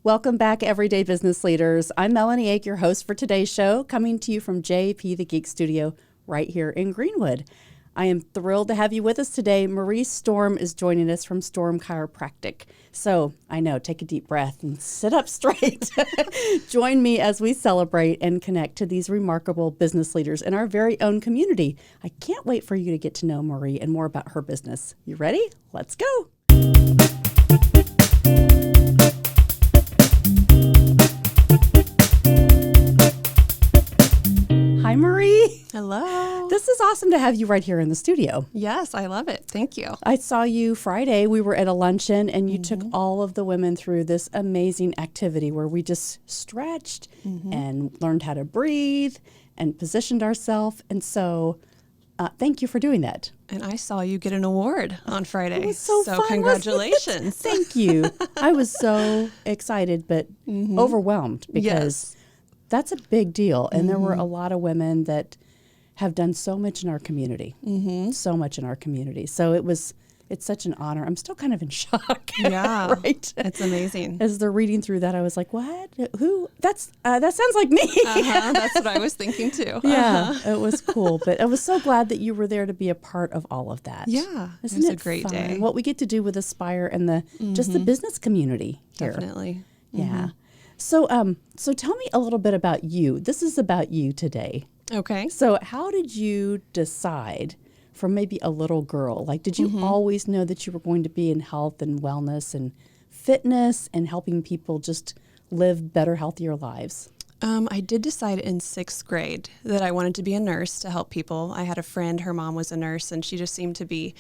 Welcome back, Everyday Business Leaders. I'm Melanie Ake, your host for today's show, coming to you from JP the Geek Studio right here in Greenwood. I am thrilled to have you with us today. Marie Storm is joining us from Storm Chiropractic. So I know, take a deep breath and sit up straight. Join me as we celebrate and connect to these remarkable business leaders in our very own community. I can't wait for you to get to know Marie and more about her business. You ready? Let's go. Hi, Marie. Hello. This is awesome to have you right here in the studio. Yes, I love it. Thank you. I saw you Friday. We were at a luncheon and you took all of the women through this amazing activity where we just stretched and learned how to breathe and positioned ourselves. And so thank you for doing that. And I saw you get an award on Friday. It was so fun, congratulations. Thank you. I was so excited but overwhelmed because that's a big deal. And there were a lot of women that have done so much in our community, so much in our community. So it's such an honor. I'm still kind of in shock. Yeah, right? It's amazing. As they're reading through that, I was like, what? Who? That sounds like me. That's what I was thinking too. Yeah, it was cool. But I was so glad that you were there to be a part of all of that. Yeah, Isn't it was it a great fun? day. What we get to do with Aspire and the just the business community here. Definitely. Yeah. So tell me a little bit about you. This is about you today. Okay. So how did you decide from maybe a little girl? Like, did you always know that you were going to be in health and wellness and fitness and helping people just live better, healthier lives? I did decide in 6th grade that I wanted to be a nurse to help people. I had a friend, her mom was a nurse, and she just seemed to be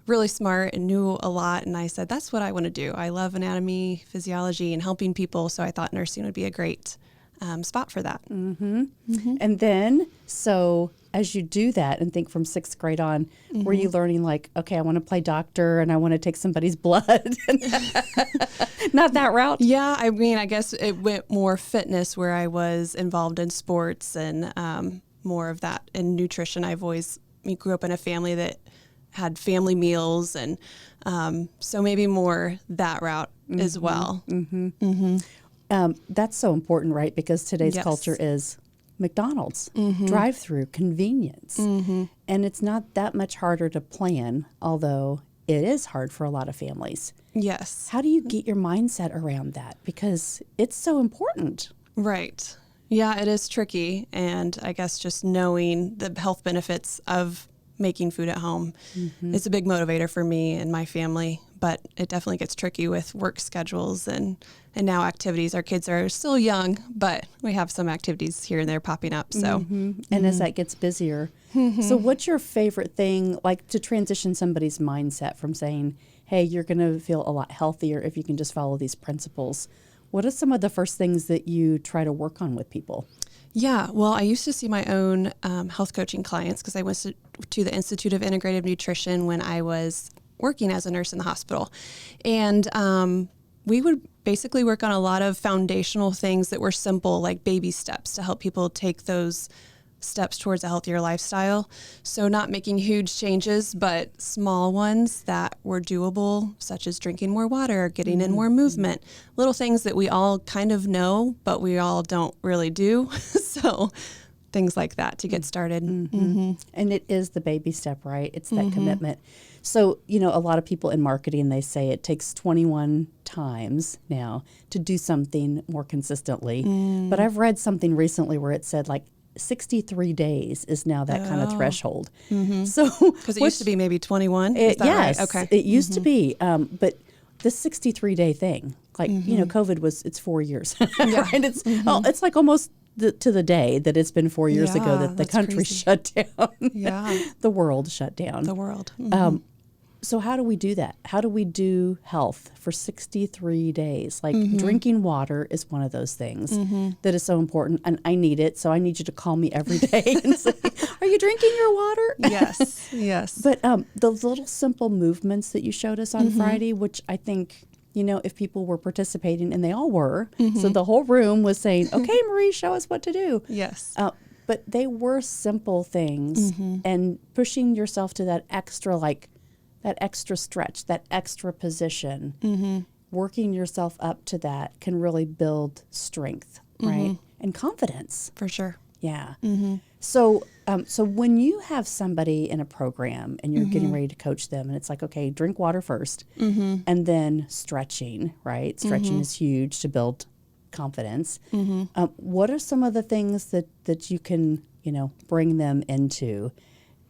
really smart and knew a lot. And I said, that's what I want to do. I love anatomy, physiology, and helping people. So I thought nursing would be a great spot for that. And then, so as you do that and think from 6th grade on, were you learning like, okay, I want to play doctor and I want to take somebody's blood? Not that route? Yeah, I mean, I guess it went more fitness where I was involved in sports and more of that in nutrition. We grew up in a family that had family meals and so maybe more that route as well. That's so important, right? Because today's culture is McDonald's, drive-through, convenience. And it's not that much harder to plan, although it is hard for a lot of families. Yes. How do you get your mindset around that? Because it's so important. Right. Yeah, it is tricky. And I guess just knowing the health benefits of making food at home is a big motivator for me and my family. But it definitely gets tricky with work schedules and now activities. Our kids are still young, but we have some activities here and there popping up. So, And as that gets busier. So what's your favorite thing, like to transition somebody's mindset from saying, hey, you're going to feel a lot healthier if you can just follow these principles? What are some of the first things that you try to work on with people? Yeah, well, I used to see my own health coaching clients because I went to the Institute of Integrative Nutrition when I was working as a nurse in the hospital. And we would basically work on a lot of foundational things that were simple, like baby steps to help people take those steps towards a healthier lifestyle. So not making huge changes, but small ones that were doable, such as drinking more water, getting in more movement, little things that we all kind of know, but we all don't really do. So things like that to get started. And it is the baby step, right? It's that commitment. So, a lot of people in marketing, they say it takes 21 times now to do something more consistently. But I've read something recently where it said like 63 days is now that kind of threshold. So, because it used to be maybe 21. Is that yes, right? Okay. It used to be. But the 63-day thing, like, COVID it's 4 years, right? It's like almost to the day that it's been 4 years ago that the country shut down. The world shut down. The world. So how do we do that? How do we do health for 63 days? Like drinking water is one of those things that is so important. And I need it. So I need you to call me every day and say, are you drinking your water? Yes, yes. But those little simple movements that you showed us on Friday, which I think, if people were participating, and they all were, so the whole room was saying, okay, Marie, show us what to do. Yes. But they were simple things and pushing yourself to that extra, that extra stretch, that extra position working yourself up to that can really build strength, right? And confidence. For sure. Yeah. So when you have somebody in a program and you're getting ready to coach them, and it's like, okay, drink water first, and then stretching, right? Stretching is huge to build confidence. What are some of the things that you can, bring them into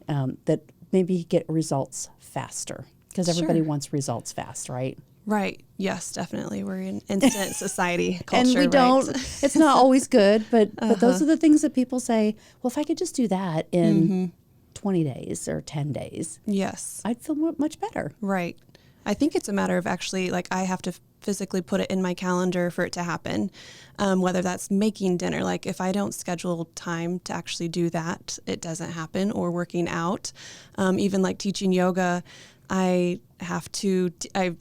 that maybe get results faster? Because everybody wants results fast, right? Right. Yes, definitely. We're in instant society culture. And we don't, it's not always good, but those are the things that people say, well, if I could just do that in 20 days or 10 days, yes, I'd feel much better. Right. I think it's a matter of actually, like, I have to physically put it in my calendar for it to happen, whether that's making dinner. Like, if I don't schedule time to actually do that, it doesn't happen, or working out. Even like teaching yoga, I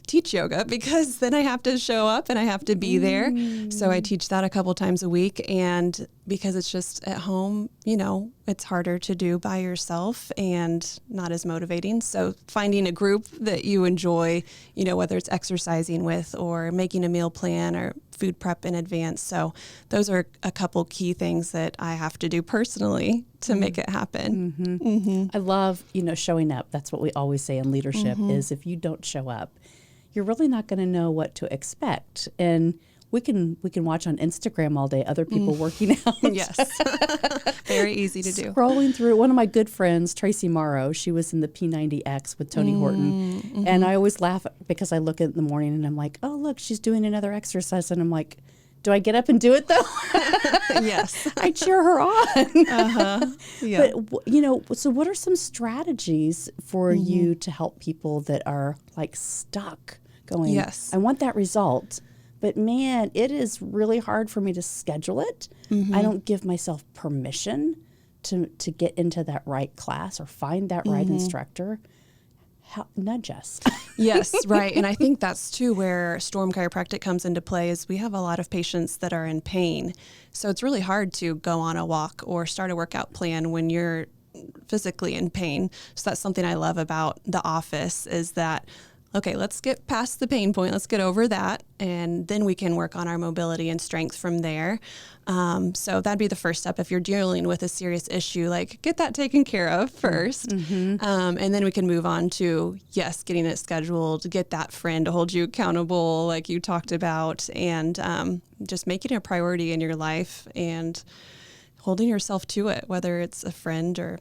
teach yoga because then I have to show up and I have to be there. So I teach that a couple times a week. And because it's just at home, it's harder to do by yourself and not as motivating. So finding a group that you enjoy, whether it's exercising with or making a meal plan or food prep in advance. So those are a couple key things that I have to do personally to make it happen. I love, showing up. That's what we always say in leadership is if you don't show up, you're really not going to know what to expect. And we can watch on Instagram all day other people working out. Yes. Very easy to do. Scrolling through. One of my good friends, Tracy Morrow, she was in the P90X with Tony Horton. And I always laugh because I look at it in the morning and I'm like, oh, look, she's doing another exercise. And I'm like, do I get up and do it though? Yes. I cheer her on. Yeah. But, so what are some strategies for you to help people that are like stuck going, yes, I want that result, but man, it is really hard for me to schedule it. I don't give myself permission to get into that right class or find that right instructor. Nudge us. Yes, right. And I think that's too where Storm Chiropractic comes into play is we have a lot of patients that are in pain. So it's really hard to go on a walk or start a workout plan when you're physically in pain. So that's something I love about the office is that, okay, let's get past the pain point. Let's get over that. And then we can work on our mobility and strength from there. So that'd be the first step. If you're dealing with a serious issue, like get that taken care of first. And then we can move on to, yes, getting it scheduled, get that friend to hold you accountable, like you talked about, and just making it a priority in your life and holding yourself to it, whether it's a friend or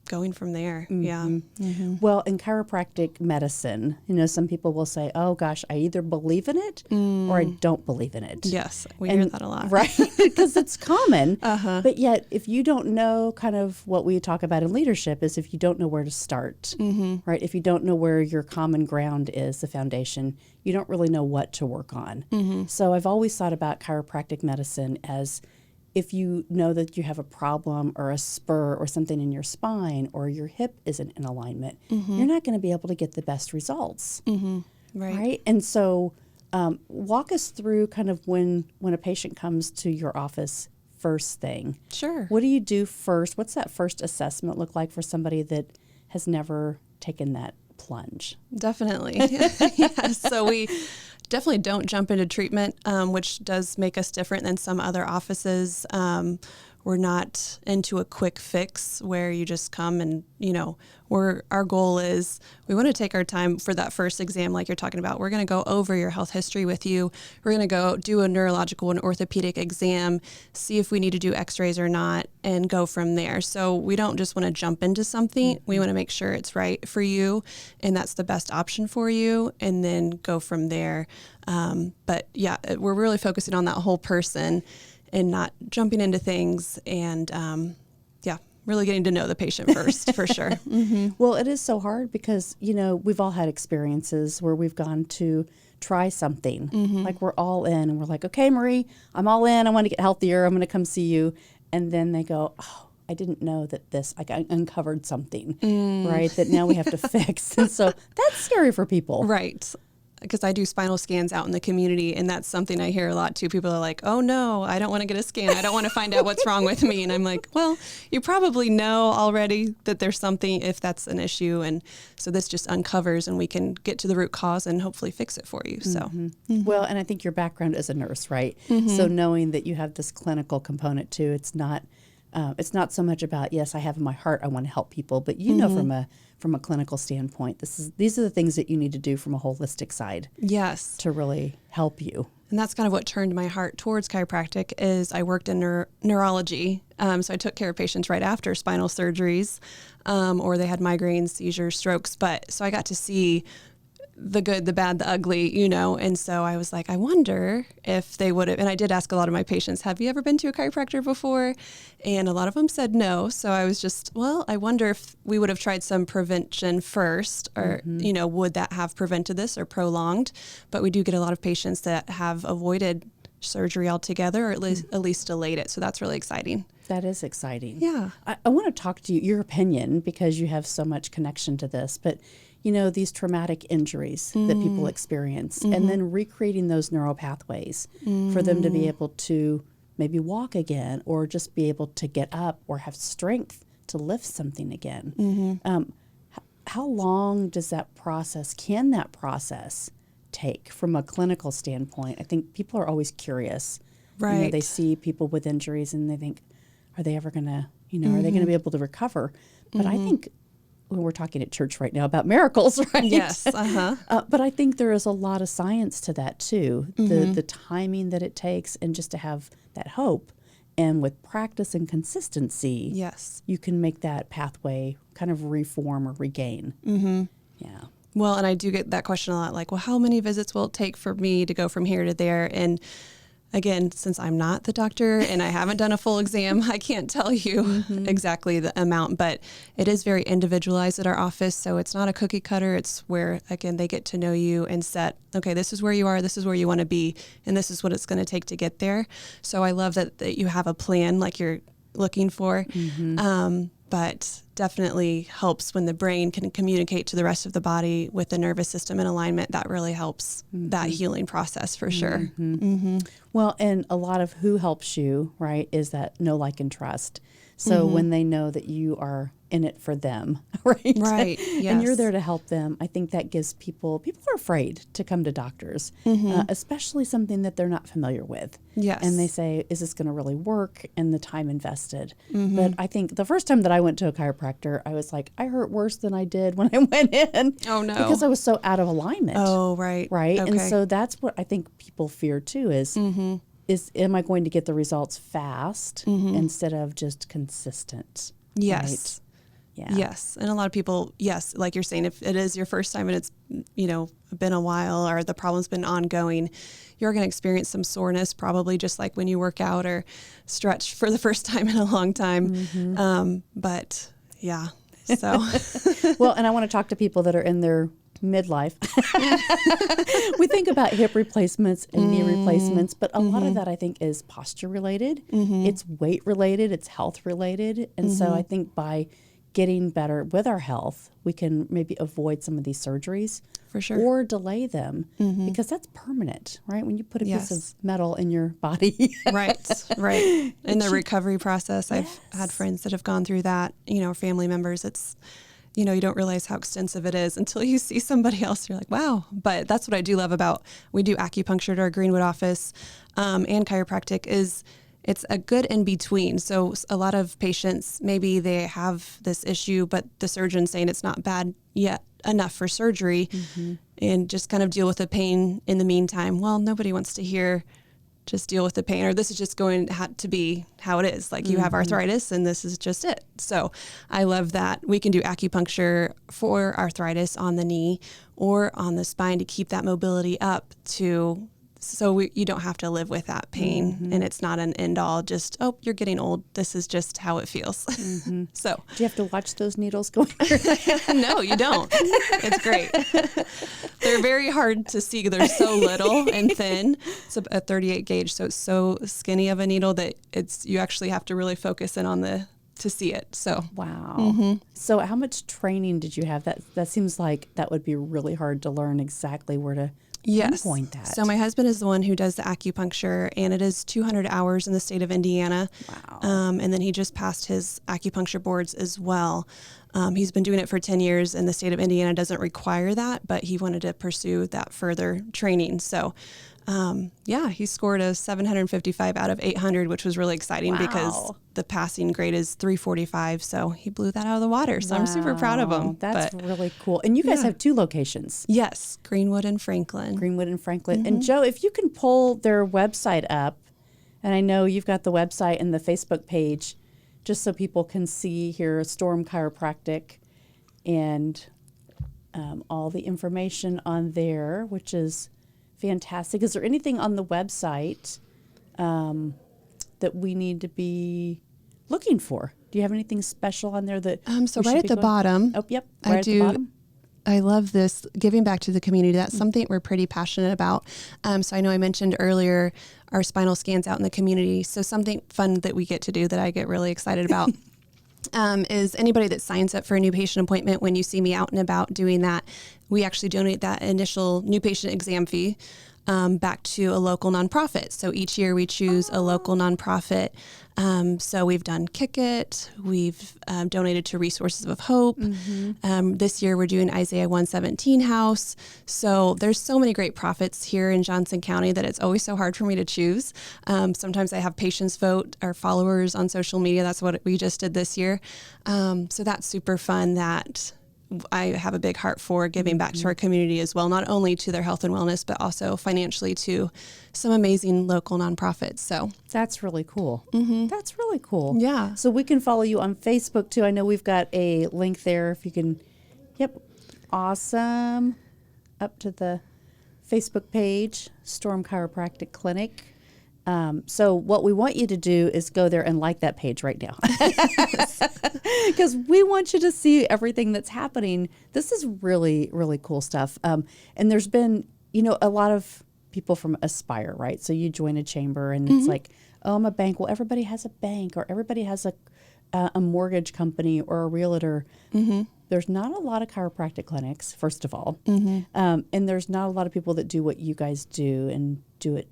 going from there. Well, in chiropractic medicine, some people will say, oh gosh, I either believe in it or I don't believe in it. Yes, we hear that a lot. Right, because it's common. But yet, if you don't know kind of what we talk about in leadership is if you don't know where to start, right? If you don't know where your common ground is, the foundation, you don't really know what to work on. So I've always thought about chiropractic medicine as if you know that you have a problem or a spur or something in your spine or your hip isn't in alignment, you're not going to be able to get the best results. Right. And so walk us through kind of when a patient comes to your office first thing. Sure. What do you do first? What's that first assessment look like for somebody that has never taken that plunge? Definitely. Yes. So we definitely don't jump into treatment, which does make us different than some other offices. We're not into a quick fix where you just come and, our goal is we want to take our time for that first exam like you're talking about. We're going to go over your health history with you. We're going to go do a neurological and orthopedic exam, see if we need to do x-rays or not, and go from there. So we don't just want to jump into something. We want to make sure it's right for you and that's the best option for you, and then go from there. But yeah, we're really focusing on that whole person and not jumping into things and, really getting to know the patient first, for sure. Well, it is so hard because, we've all had experiences where we've gone to try something. Like we're all in and we're like, okay, Marie, I'm all in. I want to get healthier. I'm going to come see you. And then they go, oh, I didn't know that I uncovered something, right? That now we have to fix. And so that's scary for people. Right. because I do spinal scans out in the community, and that's something I hear a lot too. People are like, oh no, I don't want to get a scan. I don't want to find out what's wrong with me. And I'm like, well, you probably know already that there's something if that's an issue. And so this just uncovers and we can get to the root cause and hopefully fix it for you. So, Well, and I think your background as a nurse, right? So knowing that you have this clinical component too, it's not so much about, yes, I have in my heart, I want to help people, but you know, from a clinical standpoint, these are the things that you need to do from a holistic side. Yes. To really help you. And that's kind of what turned my heart towards chiropractic is I worked in neurology. So I took care of patients right after spinal surgeries, or they had migraines, seizures, strokes. But so I got to see the good, the bad, the ugly, you know. And so I was like, I wonder if they would have, and I did ask a lot of my patients, have you ever been to a chiropractor before? And a lot of them said no. So I was just, well, I wonder if we would have tried some prevention first, or, you know, would that have prevented this or prolonged? But we do get a lot of patients that have avoided surgery altogether, or at least delayed it. So that's really exciting. That is exciting. Yeah. I want to talk to you, your opinion, because you have so much connection to this, but you know, these traumatic injuries that people experience, and then recreating those neural pathways for them to be able to maybe walk again, or just be able to get up or have strength to lift something again. How long does can that process take from a clinical standpoint? I think people are always curious. Right. You know, they see people with injuries and they think, are they ever going to, you know, are they going to be able to recover? But I think, well, we're talking at church right now about miracles, right? Yes. But I think there is a lot of science to that too. The timing that it takes, and just to have that hope. And with practice and consistency, Yes. you can make that pathway kind of reform or regain. Yeah. Well, and I do get that question a lot, like, well, how many visits will it take for me to go from here to there? And again, since I'm not the doctor and I haven't done a full exam, I can't tell you exactly the amount, but it is very individualized at our office. So it's not a cookie cutter. It's where, again, they get to know you and set, okay, this is where you are, this is where you want to be, and this is what it's going to take to get there. So I love that you have a plan like you're looking for. But definitely helps when the brain can communicate to the rest of the body with the nervous system in alignment. That really helps that healing process for sure. Well, and a lot of who helps you, right, is that know, like, and trust. So when they know that you are in it for them, right? Right, And you're yes. there to help them, I think that gives people are afraid to come to doctors, especially something that they're not familiar with. Yes. And they say, is this going to really work? And the time invested. But I think the first time that I went to a chiropractor, I was like, I hurt worse than I did when I went in. Oh, no. Because I was so out of alignment. Oh, right. Right. Okay. And so that's what I think people fear too is am I going to get the results fast instead of just consistent? Yes. Right? Yeah. Yes. And a lot of people, yes, like you're saying, if it is your first time and it's, you know, been a while or the problem's been ongoing, you're going to experience some soreness, probably just like when you work out or stretch for the first time in a long time. But yeah, so. Well, and I want to talk to people that are in their midlife. We think about hip replacements and knee replacements, but a lot of that I think is posture related. It's weight related. It's health related. And so I think by getting better with our health, we can maybe avoid some of these surgeries For sure. or delay them because that's permanent, right? When you put a piece Yes. of metal in your body. Right. In the recovery process, I've had friends that have gone through that, you know, family members. It's, you know, you don't realize how extensive it is until you see somebody else. You're like, wow. But that's what I do love about, we do acupuncture at our Greenwood office and chiropractic is it's a good in between. So a lot of patients, maybe they have this issue, but the surgeon's saying it's not bad yet enough for surgery and just kind of deal with the pain in the meantime. Well, nobody wants to hear just deal with the pain, or this is just going to be how it is. Like you have arthritis and this is just it. So I love that we can do acupuncture for arthritis on the knee or on the spine to keep that mobility up so you don't have to live with that pain and it's not an end all, just, oh, you're getting old. This is just how it feels. So Do you have to watch those needles go? no, you don't. It's great. They're very hard to see. They're so little and thin. It's a 38 gauge. So it's so skinny of a needle that you actually have to really focus in on to see it. So Wow. So how much training did you have? That seems like that would be really hard to learn exactly where to pinpoint that? So my husband is the one who does the acupuncture, and it is 200 hours in the state of Indiana. Wow. And then he just passed his acupuncture boards as well. He's been doing it for 10 years, and the state of Indiana doesn't require that, but he wanted to pursue that further training. So, he scored a 755 out of 800, which was really exciting because the passing grade is 345. So he blew that out of the water. So I'm super proud of him. That's really cool. And you guys have 2 locations. Yes, Greenwood and Franklin. And Joe, if you can pull their website up, and I know you've got the website and the Facebook page, just so people can see here, Storm Chiropractic, and all the information on there, which is fantastic. Is there anything on the website that we need to be looking for? Do you have anything special on there that? So right at the bottom. Oh, yep. Right at the bottom. I love this, giving back to the community. That's something we're pretty passionate about. So I know I mentioned earlier our spinal scans out in the community. So something fun that we get to do that I get really excited about is anybody that signs up for a new patient appointment, when you see me out and about doing that, we actually donate that initial new patient exam fee back to a local nonprofit. So each year we choose a local nonprofit. So we've done Kick It. We've donated to Resources of Hope. This year we're doing Isaiah 117 House. So there's so many great profits here in Johnson County that it's always so hard for me to choose. Sometimes I have patients vote, our followers on social media. That's what we just did this year. So that's super fun that I have a big heart for giving back to our community as well, not only to their health and wellness, but also financially to some amazing local nonprofits. So that's really cool. That's really cool. Yeah. So we can follow you on Facebook too. I know we've got a link there if you can. Yep. Awesome. Up to the Facebook page, Storm Chiropractic Clinic. So what we want you to do is go there and like that page right now, because we want you to see everything that's happening. This is really, really cool stuff. And there's been, a lot of people from Aspire, right? So you join a chamber and it's like, oh, I'm a bank. Well, everybody has a bank, or everybody has a mortgage company or a realtor. There's not a lot of chiropractic clinics, first of all. And there's not a lot of people that do what you guys do and do it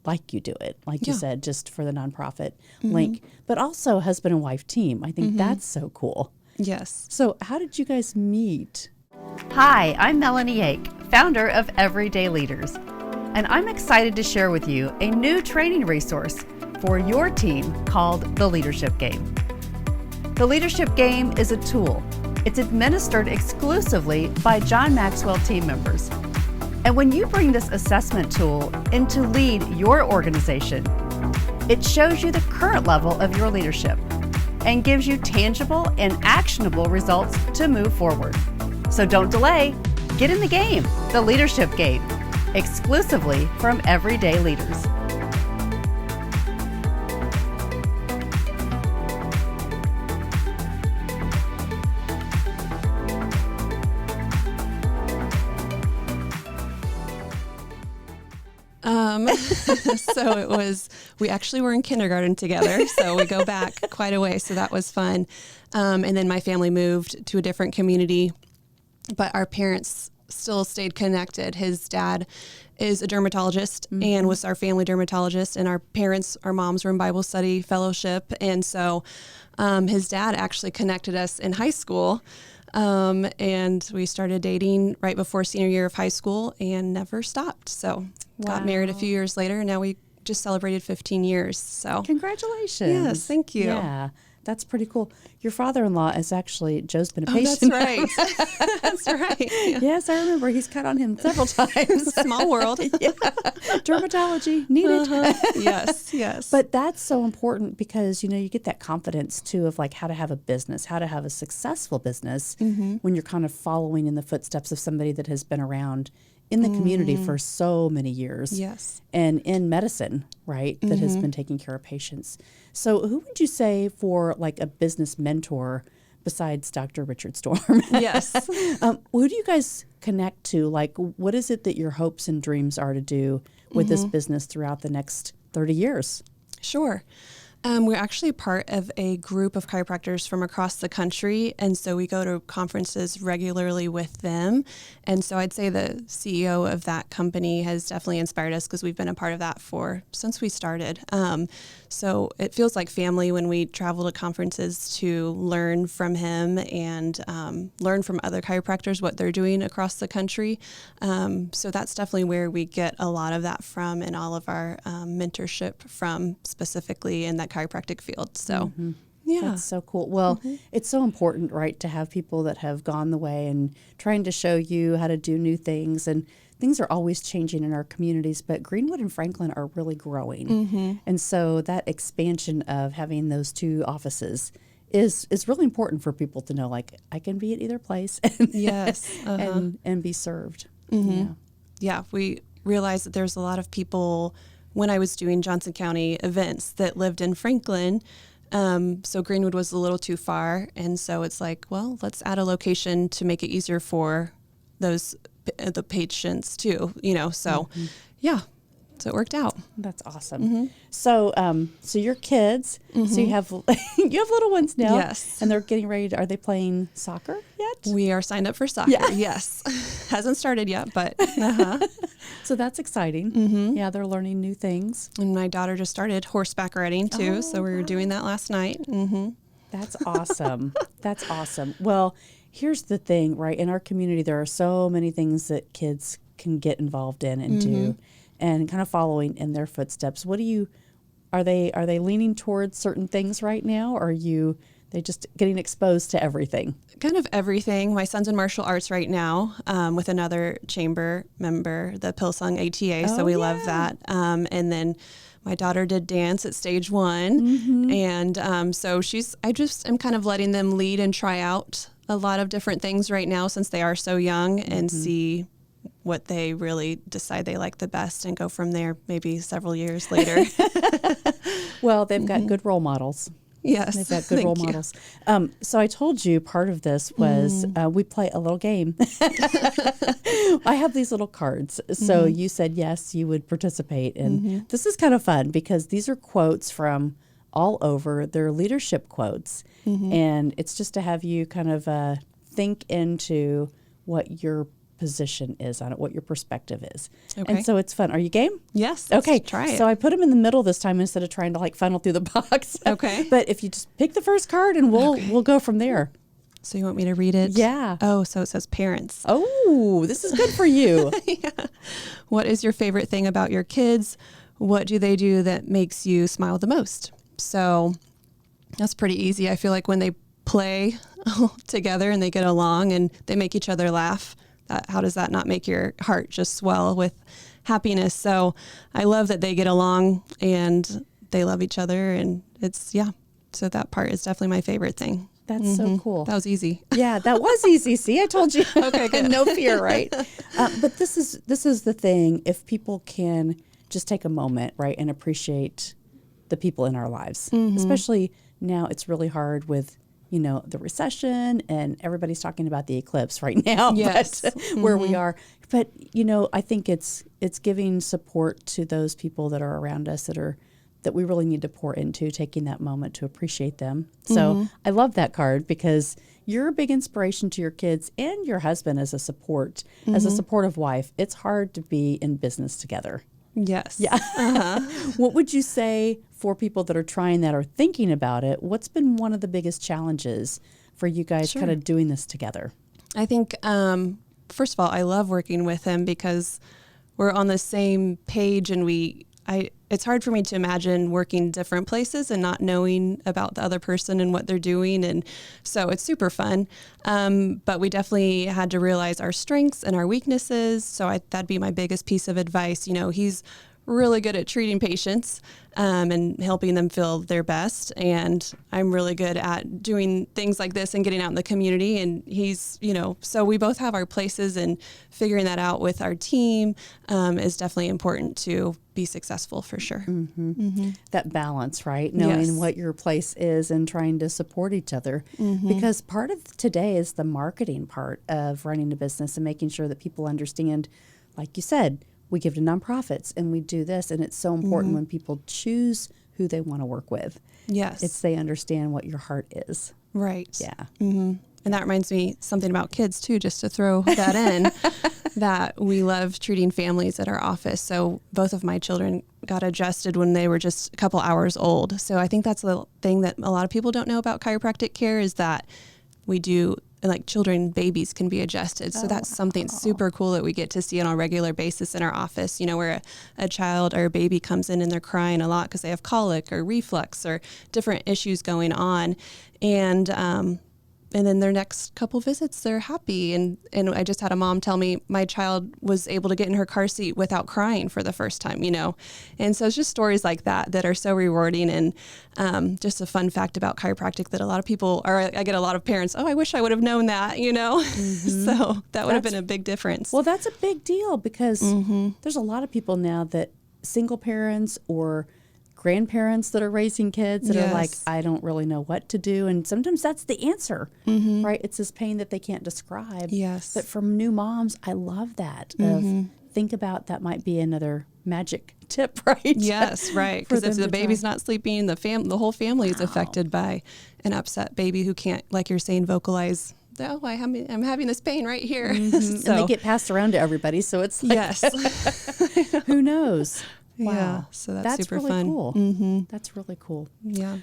like you do it, like you said, just for the nonprofit link, but also husband and wife team. I think that's so cool. Yes. So how did you guys meet? Hi, I'm Melanie Ake, founder of Everyday Leaders, and I'm excited to share with you a new training resource for your team called the Leadership Game. The Leadership Game is a tool. It's administered exclusively by John Maxwell team members. And when you bring this assessment tool in to lead your organization, it shows you the current level of your leadership and gives you tangible and actionable results to move forward. So don't delay. Get in the game, the Leadership Game, exclusively from Everyday Leaders. So we actually were in kindergarten together. So we go back quite a way. So that was fun. And then my family moved to a different community, but our parents still stayed connected. His dad is a dermatologist and was our family dermatologist. And our moms were in Bible study fellowship. And so his dad actually connected us in high school. And we started dating right before senior year of high school and never stopped. So got married a few years later, and now we just celebrated 15 years. So Congratulations. Yes, thank you. Yeah, that's pretty cool. Your father-in-law is actually, Joe's been a Oh, patient. that's right. That's right. Yeah. Yes, I remember. He's cut on him several times. Small world. Yeah. Dermatology, needed. Yes, yes. But that's so important because, you get that confidence too of like how to have a business, how to have a successful business when you're kind of following in the footsteps of somebody that has been around in the community for so many years. Yes. And in medicine, right, that has been taking care of patients. So who would you say for like a business mentor besides Dr. Richard Storm? Yes. Who do you guys connect to? Like, what is it that your hopes and dreams are to do with this business throughout the next 30 years? Sure. We're actually part of a group of chiropractors from across the country, and so we go to conferences regularly with them. And so I'd say the CEO of that company has definitely inspired us because we've been a part of that since we started. So it feels like family when we travel to conferences to learn from him and learn from other chiropractors what they're doing across the country. So that's definitely where we get a lot of that from, and all of our mentorship from specifically in that chiropractic field. So yeah. That's so cool. Well, it's so important, right, to have people that have gone the way and trying to show you how to do new things. And things are always changing in our communities, but Greenwood and Franklin are really growing. And so that expansion of having those two offices is really important for people to know, like, I can be at either place and, yes. and be served. Yeah, we realized that there's a lot of people when I was doing Johnson County events that lived in Franklin. So Greenwood was a little too far. And so it's like, well, let's add a location to make it easier for the patients too, so yeah, so it worked out. That's awesome. So your kids, so you have little ones now. Yes. And they're getting ready are they playing soccer yet? We are signed up for soccer. Yeah. Yes. Hasn't started yet, but So that's exciting. Yeah, they're learning new things. And my daughter just started horseback riding too. So we were doing that last night. That's awesome. That's awesome. Well, here's the thing, right? In our community, there are so many things that kids can get involved in and do, and kind of following in their footsteps. Are they leaning towards certain things right now, or are they just getting exposed to everything? Kind of everything. My son's in martial arts right now with another chamber member, the Pilsung ATA. So we love that. And then my daughter did dance at stage 1. And so I'm kind of letting them lead and try out a lot of different things right now since they are so young and see what they really decide they like the best and go from there maybe several years later. Well, they've got good role models. Yes. They've got good role models. So I told you part of this was we play a little game. I have these little cards. So you said, yes, you would participate. And this is kind of fun because these are quotes from all over. They're leadership quotes. And it's just to have you kind of think into what your position is on it, what your perspective is. Okay. And so it's fun. Are you game? Yes. Okay. Try it. So I put them in the middle this time instead of trying to like funnel through the box. Okay. But if you just pick the first card and we'll go from there. So you want me to read it? Yeah. Oh, so it says parents. Oh, this is good for you. Yeah. What is your favorite thing about your kids? What do they do that makes you smile the most? So that's pretty easy. I feel like when they play together and they get along and they make each other laugh, how does that not make your heart just swell with happiness? So I love that they get along and they love each other, and so that part is definitely my favorite thing. That's so cool. That was easy. Yeah, that was easy. See, I told you. Okay, good. No fear, right? But this is the thing. If people can just take a moment, right, and appreciate the people in our lives, especially now, it's really hard with the recession, and everybody's talking about the eclipse right now. Yes. But, where we are. But, I think it's giving support to those people that are around us that we really need to pour into, taking that moment to appreciate them. So I love that card because you're a big inspiration to your kids and your husband as a support, as a supportive wife. It's hard to be in business together. Yes. Yeah. What would you say for people that are trying that or thinking about it? What's been one of the biggest challenges for you guys kind of doing this together? I think, first of all, I love working with him because we're on the same page, and it's hard for me to imagine working different places and not knowing about the other person and what they're doing. And so it's super fun. But we definitely had to realize our strengths and our weaknesses. So that'd be my biggest piece of advice. He's really good at treating patients and helping them feel their best. And I'm really good at doing things like this and getting out in the community. And he's, so we both have our places, and figuring that out with our team is definitely important to be successful for sure. That balance, right? Knowing what your place is and trying to support each other. Because part of today is the marketing part of running a business and making sure that people understand, like you said, we give to nonprofits and we do this. And it's so important when people choose who they want to work with. Yes. It's they understand what your heart is. Right. Yeah. Mm-hmm. And that reminds me something about kids too, just to throw that in, that we love treating families at our office. So both of my children got adjusted when they were just a couple hours old. So I think that's the thing that a lot of people don't know about chiropractic care, is that we do, like, babies can be adjusted. So that's something super cool that we get to see on a regular basis in our office, where a child or a baby comes in and they're crying a lot because they have colic or reflux or different issues going on. And then their next couple visits, they're happy. And I just had a mom tell me my child was able to get in her car seat without crying for the first time, And so it's just stories like that are so rewarding. And just a fun fact about chiropractic that a lot of people, or I get a lot of parents, I wish I would have known that, Mm-hmm. So that would have been a big difference. Well, that's a big deal, because there's a lot of people now that single parents or grandparents that are raising kids that are like, I don't really know what to do. And sometimes that's the answer, right? It's this pain that they can't describe. Yes. But from new moms, I love that. Of think about, that might be another magic tip, right? Yes, right. Because if the baby's not sleeping, the whole family is affected by an upset baby who can't, like you're saying, vocalize, I'm having this pain right here. So, and they get passed around to everybody. So it's like, yes. who knows? Wow. Yeah, so that's super really fun. Cool. Mm-hmm. That's really cool. Yeah.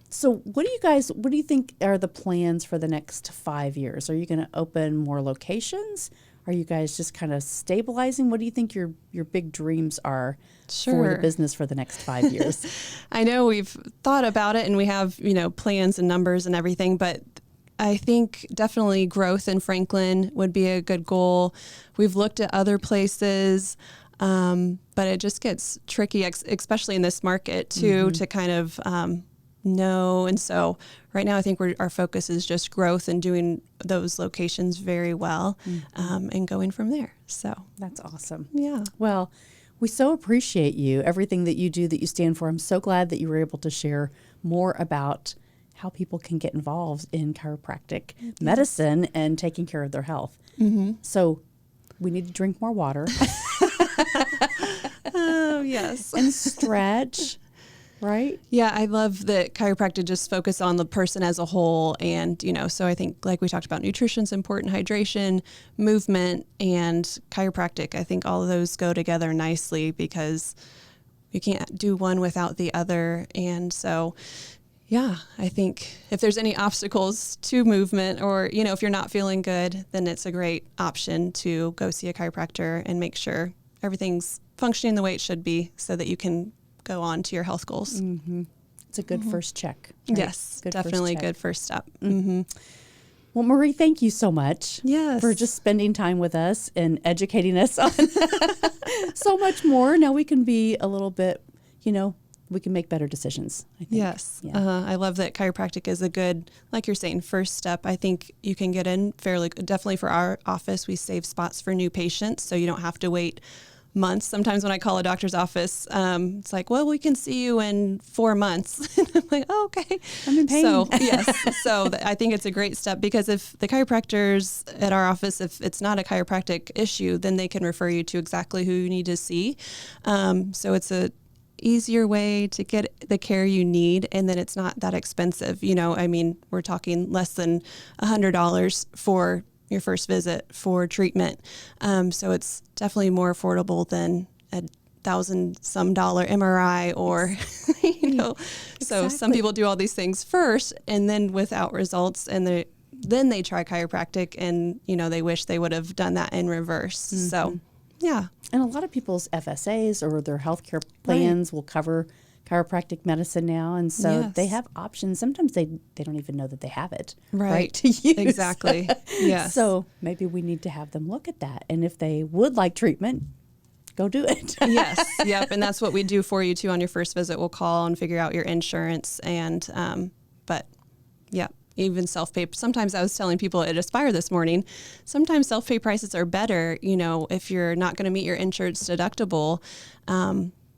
So what do you think are the plans for the next 5 years? Are you going to open more locations? Are you guys just kind of stabilizing? What do you think your big dreams are for the business for the next 5 years? I know we've thought about it and we have, plans and numbers and everything, but I think definitely growth in Franklin would be a good goal. We've looked at other places. But it just gets tricky, especially in this market too, to kind of know. And so right now I think our focus is just growth and doing those locations very well and going from there. So that's awesome. Yeah. Well, we so appreciate you, everything that you do, that you stand for. I'm so glad that you were able to share more about how people can get involved in chiropractic medicine and taking care of their health. So we need to drink more water. Oh, yes. And stretch, right? Yeah, I love that chiropractic just focus on the person as a whole. And, so I think, like we talked about, nutrition's important, hydration, movement, and chiropractic. I think all of those go together nicely because you can't do one without the other. And so, yeah, I think if there's any obstacles to movement or, if you're not feeling good, then it's a great option to go see a chiropractor and make sure everything's functioning the way it should be so that you can go on to your health goals. It's a good first check. Right? Yes, good definitely first good first step. Well, Marie, thank you so much for just spending time with us and educating us on so much more. Now we can be a little bit, we can make better decisions, I think. Yes. Yeah. I love that chiropractic is a good, like you're saying, first step. I think you can get in definitely for our office, we save spots for new patients, so you don't have to wait months. Sometimes when I call a doctor's office, it's like, well, we can see you in 4 months. And I'm like, oh, okay. I'm in pain. So, yes. So I think it's a great step because if the chiropractors at our office, if it's not a chiropractic issue, then they can refer you to exactly who you need to see. So it's a easier way to get the care you need, and then it's not that expensive. We're talking less than $100 for your first visit for treatment. So it's definitely more affordable than $1,000-some MRI or, So some people do all these things first and then without results, and then they try chiropractic and, they wish they would have done that in reverse. So, yeah. And a lot of people's FSAs or their healthcare plans will cover chiropractic medicine now. And so they have options. Sometimes they don't even know that they have it right to use. Exactly. Yes. So maybe we need to have them look at that. And if they would like treatment, go do it. Yes. Yep. And that's what we do for you too on your first visit. We'll call and figure out your insurance and, but yeah. Even self-pay. Sometimes I was telling people at Aspire this morning, sometimes self-pay prices are better, if you're not going to meet your insurance deductible.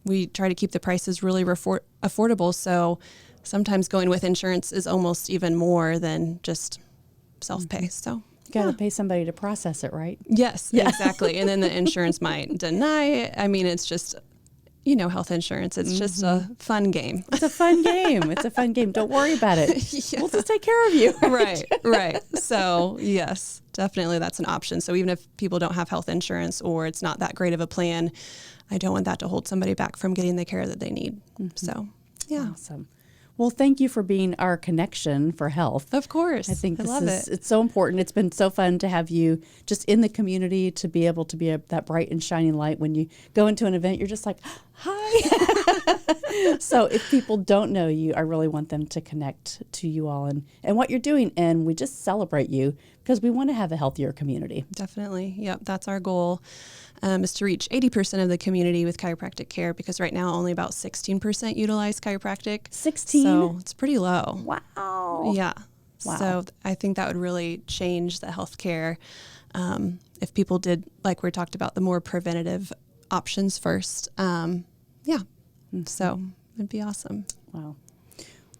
We try to keep the prices really affordable. So sometimes going with insurance is almost even more than just self-pay. So you got to pay somebody to process it, right? Yes, exactly. And then the insurance might deny it. It's just health insurance. It's just a fun game. It's a fun game. It's a fun game. Don't worry about it. We'll just take care of you. Right. So yes, definitely that's an option. So even if people don't have health insurance or it's not that great of a plan, I don't want that to hold somebody back from getting the care that they need. So yeah. Awesome. Well, thank you for being our connection for health. Of course. I think it's so important. It's been so fun to have you just in the community, to be able to be that bright and shining light. When you go into an event, you're just like, hi. So if people don't know you, I really want them to connect to you all and what you're doing. And we just celebrate you because we want to have a healthier community. Definitely. Yep. That's our goal. Is to reach 80% of the community with chiropractic care, because right now only about 16% utilize chiropractic. 16? So it's pretty low. Wow. Yeah. Wow. So I think that would really change the healthcare if people did, like we talked about, the more preventative options first. So it'd be awesome. Wow.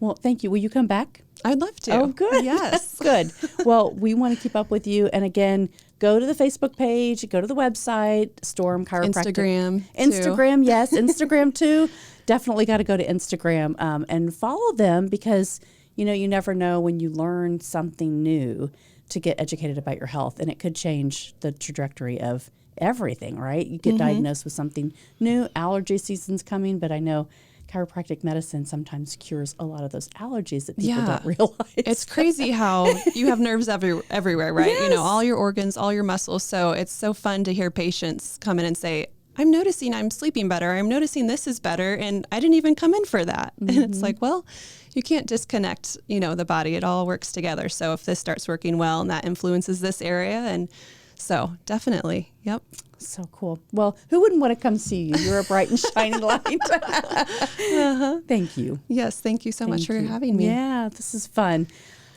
Well, thank you. Will you come back? I'd love to. Oh, good. Yes. Good. Well, we want to keep up with you. And again, go to the Facebook page, go to the website, Storm Chiropractic. Instagram, yes. Instagram too. Definitely got to go to Instagram and follow them, because, you never know when you learn something new to get educated about your health, and it could change the trajectory of everything, right? You get diagnosed with something new. Allergy season's coming, but I know chiropractic medicine sometimes cures a lot of those allergies that people don't realize. It's crazy how you have nerves everywhere, right? Yes. All your organs, all your muscles. So it's so fun to hear patients come in and say, I'm noticing I'm sleeping better. I'm noticing this is better. And I didn't even come in for that. And it's like, well, you can't disconnect, the body. It all works together. So if this starts working well and that influences this area, and so definitely. Yep. So cool. Well, who wouldn't want to come see you? You're a bright and shining light. Thank you. Yes. Thank you so much for having me. Yeah, this is fun.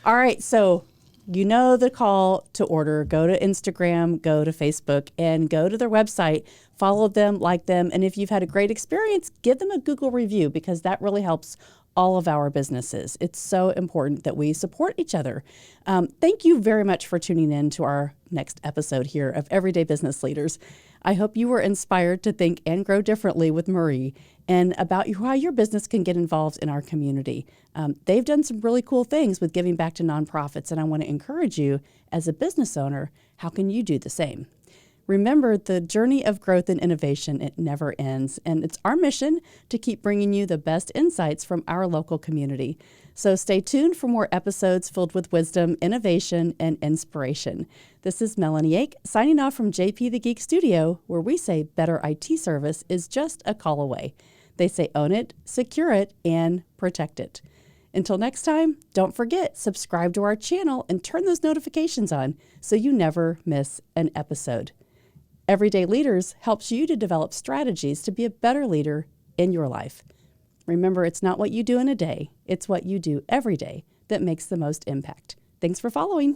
All right. So the call to order. Go to Instagram, go to Facebook, and go to their website. Follow them, like them. And if you've had a great experience, give them a Google review, because that really helps all of our businesses. It's so important that we support each other. Thank you very much for tuning in to our next episode here of Everyday Business Leaders. I hope you were inspired to think and grow differently with Marie, and about how your business can get involved in our community. They've done some really cool things with giving back to nonprofits, and I want to encourage you as a business owner, how can you do the same? Remember, the journey of growth and innovation, it never ends. And it's our mission to keep bringing you the best insights from our local community. So stay tuned for more episodes filled with wisdom, innovation, and inspiration. This is Melanie Ake signing off from JP the Geek Studio, where we say better IT service is just a call away. They say own it, secure it, and protect it. Until next time, don't forget, subscribe to our channel and turn those notifications on so you never miss an episode. Everyday Leaders helps you to develop strategies to be a better leader in your life. Remember, it's not what you do in a day, it's what you do every day that makes the most impact. Thanks for following.